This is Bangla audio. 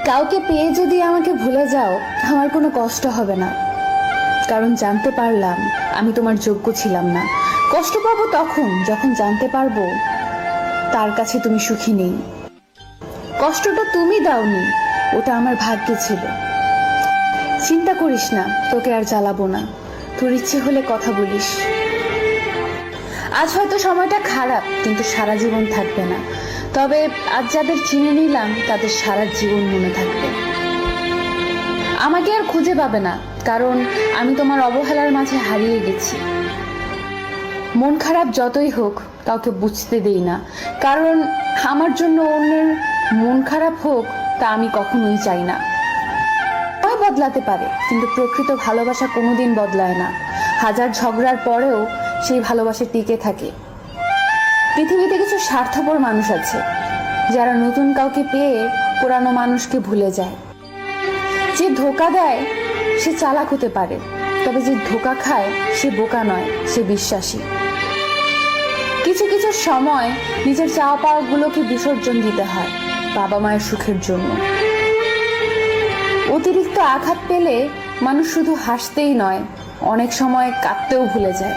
কাউকে পেয়ে যদি আমাকে ভুলে যাও, আমার কোনো কষ্ট হবে না, কারণ জানতে পারলাম আমি তোমার যোগ্য ছিলাম না। কষ্ট পাবো তখন যখন জানতে পারবো তার কাছে তুমি সুখী নেই। কষ্টটা তুমি দাওনি, ওটা আমার ভাগ্যে ছিল। চিন্তা করিস না, তোকে আর জ্বালাবো না। তোর ইচ্ছে হলে কথা বলিস। আজ হয়তো সময়টা খারাপ, কিন্তু সারা জীবন থাকবে না। তবে আজ যাদের চিনে নিলাম তাদের সারা জীবন মনে থাকবে। আমাকে আর খুঁজে পাবে না, কারণ আমি তোমার অবহেলার মাঝে হারিয়ে গেছি। মন খারাপ যতই হোক কাউকে বুঝতে দেই না, কারণ আমার জন্য অন্যের মন খারাপ হোক তা আমি কখনোই চাই না। সময় বদলাতে পারে, কিন্তু প্রকৃত ভালোবাসা কোনোদিন বদলায় না। হাজার ঝগড়ার পরেও সেই ভালোবাসা টিকে থাকে। পৃথিবীতে কিছু স্বার্থপর মানুষ আছে যারা নতুন কাউকে পেয়ে পুরানো মানুষকে ভুলে যায়। যে ধোঁকা দেয় সে চালাক হতে পারে, তবে যে ধোঁকা খায় সে বোকা নয়, সে বিশ্বাসী। কিছু কিছু সময় নিজের চাওয়া পাওয়া গুলোকে বিসর্জন দিতে হয় বাবা মায়ের সুখের জন্য। অতিরিক্ত আঘাত পেলে মানুষ শুধু হাসতেই নয়, অনেক সময় কাঁদতেও ভুলে যায়।